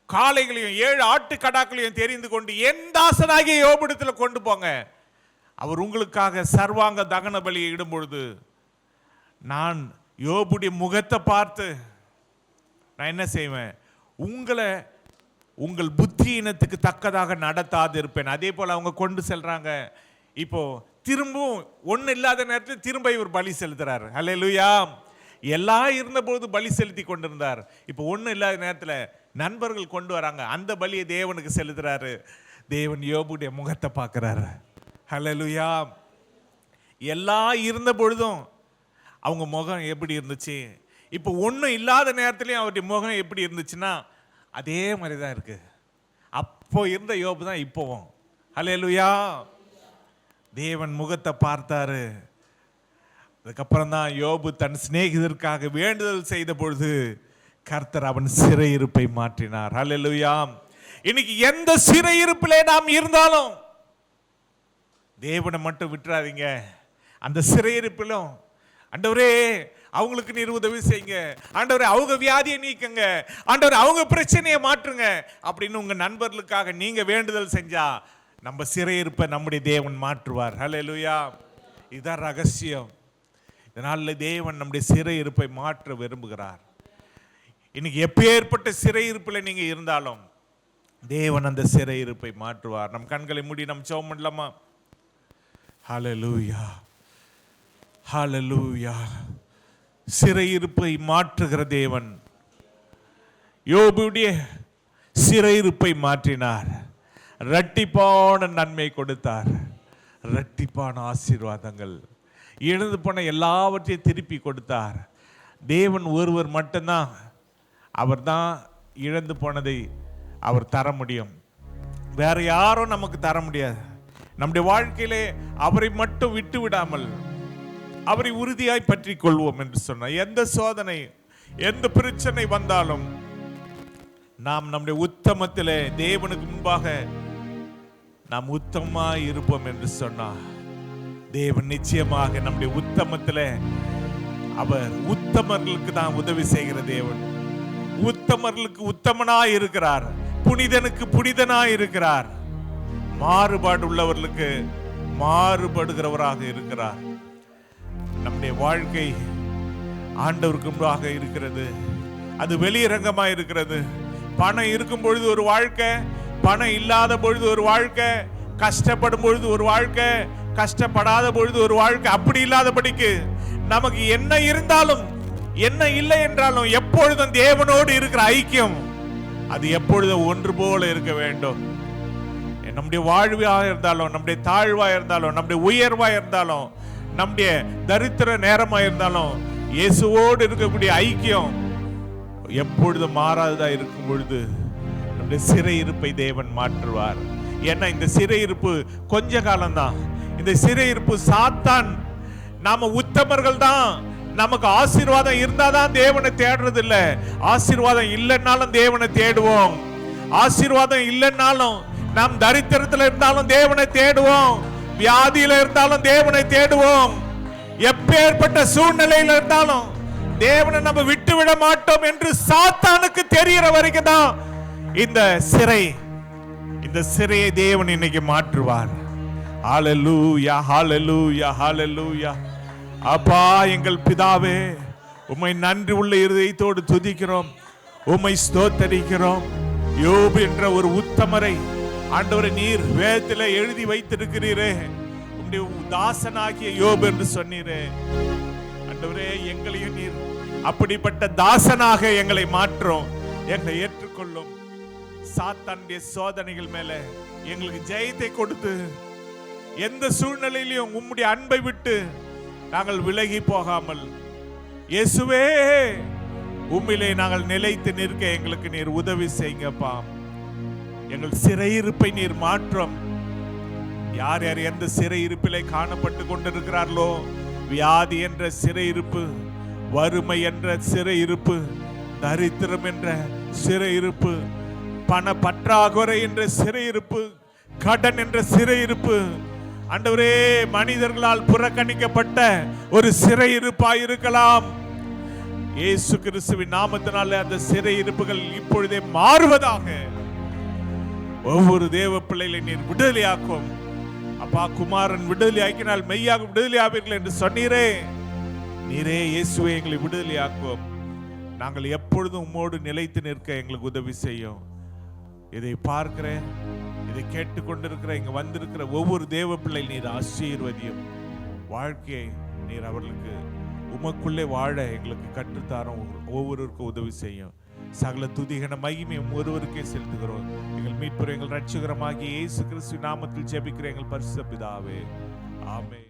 காளைகளையும் 7 ஆட்டுக்கடாக்களையும் தெரிந்து கொண்டு என் தாசனாகிய யோபிடத்துல கொண்டு போங்க. அவர் உங்களுக்காக சர்வாங்க தகன பலியை இடும் பொழுது நான் யோபுடைய முகத்தை பார்த்து நான் என்ன செய்வேன், உங்களை உங்கள் புத்தியினத்துக்கு தக்கதாக நடத்தாது இருப்பேன். அதே போல அவங்க கொண்டு செல்றாங்க. இப்போ திரும்பவும் ஒன்றும் இல்லாத நேரத்தில் திரும்ப இவர் பலி செலுத்துறாரு. அல்லேலூயா. எல்லாம் இருந்தபோது பலி செலுத்தி கொண்டிருந்தார். இப்போ ஒன்றும் இல்லாத நேரத்தில் நண்பர்கள் கொண்டு வராங்க, அந்த பலியை தேவனுக்கு செலுத்துறாரு. தேவன் யோபுடைய முகத்தை பார்க்கிறாரு. அல்லேலூயா. எல்லாம் இருந்த பொழுதும் அவங்க முகம் எப்படி இருந்துச்சு, இப்போ ஒன்றும் இல்லாத நேரத்துலையும் அவருடைய முகம் எப்படி இருந்துச்சுன்னா அதே மாதிரி தான் இருக்கு. அப்போ இருந்த யோபு தான் இப்போவும். அல்லேலூயா. தேவன் முகத்தை பார்த்தாரு. அதுக்கப்புறம் தான் யோபு தன் சிநேகிதருக்காக வேண்டுதல் செய்த பொழுது கர்த்தர் அவன் சிறையிருப்பை மாற்றினார். அல்லேலூயா. இன்னைக்கு எந்த சிறையிருப்பிலே நாம் இருந்தாலும் தேவனை மட்டும் விட்டுறாதீங்க. அந்த சிறையிருப்பிலும் ஆண்டவரே அவங்களுக்கு நீர் உதவி செய்யுங்க, ஆண்டவரே அவங்க வியாதியை நீக்குங்க, ஆண்டவரே அவங்க பிரச்சனையை மாற்றுங்க அப்படின்னு உங்க நண்பர்களுக்காக நீங்க வேண்டுதல் செஞ்சா நம்ம சிறையிருப்பை நம்முடைய தேவன் மாற்றுவார். அல்லேலூயா. இதுதான் ரகசியம். இதனால தேவன் நம்முடைய சிறையிருப்பை மாற்ற விரும்புகிறார். இன்னைக்கு எப்பேற்பட்ட சிறையிருப்பில் நீங்க இருந்தாலும் தேவன் அந்த சிறையிருப்பை மாற்றுவார். நம் கண்களை மூடி நம் ஜெபம் பண்ணலாமா? ஹல்லேலூயா, ஹல்லேலூயா. சிறையிருப்பை மாற்றுகிற தேவன் யோபுடைய சிறையிருப்பை மாற்றினார். இரட்டிப்பான நன்மை கொடுத்தார், இரட்டிப்பான ஆசீர்வாதங்கள், இழந்து போன எல்லாவற்றையும் திருப்பி கொடுத்தார். தேவன் ஒருவர் மட்டும்தான், அவர் தான் இழந்து போனதை அவர் தர முடியும். வேற யாரும் நமக்கு தர முடியாது. நம்முடைய வாழ்க்கையிலே அவரை மட்டும் விட்டு விடாமல் அவரை உறுதியாய் பற்றி கொள்வோம் என்று சொன்னார். எந்த சோதனை எந்த பிரச்சனை வந்தாலும் நாம் நம்முடைய உத்தமத்திலே தேவனுக்கு முன்பாக நாம் உத்தமமாய் இருப்போம் என்று சொன்னார். தேவன் நிச்சயமாக நம்முடைய உத்தமத்திலே அவர் உத்தமர்களுக்கு தான் உதவி செய்கிற தேவன். உத்தமர்களுக்கு உத்தமனாய் இருக்கிறார், புனிதனுக்கு புனிதனாய் இருக்கிறார், மாறுபாடு உள்ளவர்களுக்கு மாறுபடுகிறவராக இருக்கிறார். நம்முடைய வாழ்க்கை ஆண்டவருக்கு முன்பாக இருக்கிறது, அது வெளியரங்கமாக இருக்கிறது. பணம் இருக்கும் பொழுது ஒரு வாழ்க்கை, பணம் இல்லாத பொழுது ஒரு வாழ்க்கை, கஷ்டப்படும் பொழுது ஒரு வாழ்க்கை, கஷ்டப்படாத பொழுது ஒரு வாழ்க்கை. அப்படி இல்லாதபடிக்கு நமக்கு என்ன இருந்தாலும் என்ன இல்லை என்றாலும் எப்பொழுதும் தேவனோடு இருக்கிற ஐக்கியம் அது எப்பொழுதும் ஒன்று போல இருக்க வேண்டும். நம்முடைய வாழ்வாக இருந்தாலும், நம்முடைய தாழ்வாக இருந்தாலும், நம்முடைய உயர்வாக இருந்தாலும், நம்முடைய தரித்திர நேரமாக இருந்தாலும் இயேசுவோடு இருக்கக்கூடிய ஐக்கியம் எப்பொழுதும் மாறாததா இருக்கும் பொழுது நம்முடைய சிறையிருப்பை தேவன் மாற்றுவார். ஏன்னா இந்த சிறையிருப்பு கொஞ்ச காலம்தான். இந்த சிறையிருப்பு சாத்தான், நாம உத்தமர்கள் தான், நமக்கு ஆசீர்வாதம் இருந்தாதான் தேவனை தேடுறது இல்லை, ஆசீர்வாதம் இல்லைன்னாலும் தேவனை தேடுவோம். ஆசீர்வாதம் இல்லைன்னாலும் நாம் தரித்திரத்தில் இருந்தாலும் தேவனை தேடுவோம், வியாதியில இருந்தாலும் தேவனை தேடுவோம், எப்பேற்பட்ட சூழ்நிலையில இருந்தாலும் தேவனை நம்ம விட்டு விட மாட்டோம் என்று சாத்தானுக்கு தெரிகிற வரைக்கும் தான் இந்த சிறையை தேவன் இன்னைக்கு மாற்றுவார். ஹalleluya ஹalleluya ஹalleluya. அப்பா எங்கள் பிதாவே, உம்மை நன்றி உள்ள இருதயத்தோடு துதிக்கிறோம், உம்மை ஸ்தோத்தரிக்கிறோம். யோபு என்ற ஒரு உத்தமரை ஆண்டவரே நீர் வேதத்தில் எழுதி வைத்திருக்கிறீரே, உம்முடைய தாசனாகிய யோபு என்று சொன்னீரே. ஆண்டவரே எங்களையும் நீர் அப்படிப்பட்ட தாசனாக எங்களை மாற்றும், எங்களை ஏற்றுக்கொள்ளும். சாத்தானுடைய சோதனைகள் மேல எங்களுக்கு ஜெயத்தை கொடுத்து எந்த சூழ்நிலையிலும் உம்முடைய அன்பை விட்டு நாங்கள் விலகி போகாமல் இயேசுவே உம்மிலே நாங்கள் நிலைத்து நிற்க எங்களுக்கு நீர் உதவி செய்யுங்கப்பா. எங்கள் சிறையிருப்பை நீர் மாற்றும். யார் யார் எந்த சிறையிருப்பிலே காணப்பட்டு கொண்டிருக்கிறார்களோ, வியாதி என்ற சிறையிருப்பு, வறுமை என்ற சிறையிருப்பு, தரித்திரம் என்ற சிறையிருப்பு, பண பற்றாக்குறை என்ற சிறையிருப்பு, கடன் என்ற சிறையிருப்பு, ஆண்டவரே மனிதர்களால் புறக்கணிக்கப்பட்ட ஒரு சிறையிருப்பாய் இருக்கலாம். இயேசு கிறிஸ்துவின் நாமத்தினால அந்த சிறையிருப்புகள் இப்பொழுதே மாறுவதாக. ஒவ்வொரு தேவ பிள்ளைகளை நீர் விடுதலையாக்கும் அப்பா. குமாரன் விடுதலை ஆக்கினால் மெய்யாக விடுதலை ஆவீர்கள் என்று சொன்னீரே. நீரே இயேசுவை எங்களை விடுதலையாக்கும். நாங்கள் எப்பொழுதும் உம்மோடு நிலைத்து நிற்க எங்களுக்கு உதவி செய்யும். இதை பார்க்கிறேன், இதை கேட்டுக்கொண்டிருக்கிற இங்க வந்திருக்கிற ஒவ்வொரு தேவ பிள்ளை நீர் ஆசீர்வதியும். வாழ்க்கையை நீர் அவர்களுக்கு உமக்குள்ளே வாழ எங்களுக்கு கற்றுத்தாரோம். ஒவ்வொருவருக்கும் உதவி செய்யும். சகல துதிகன மகிமை ஒருவருக்கே செலுத்துகிறோம். எங்கள் மீட்பர் எங்கள் ரட்சகரமாகிய இயேசு கிறிஸ்து நாமத்தில் ஜெபிக்கிற எங்கள் பரிசுத்த பிதாவே, ஆமென்.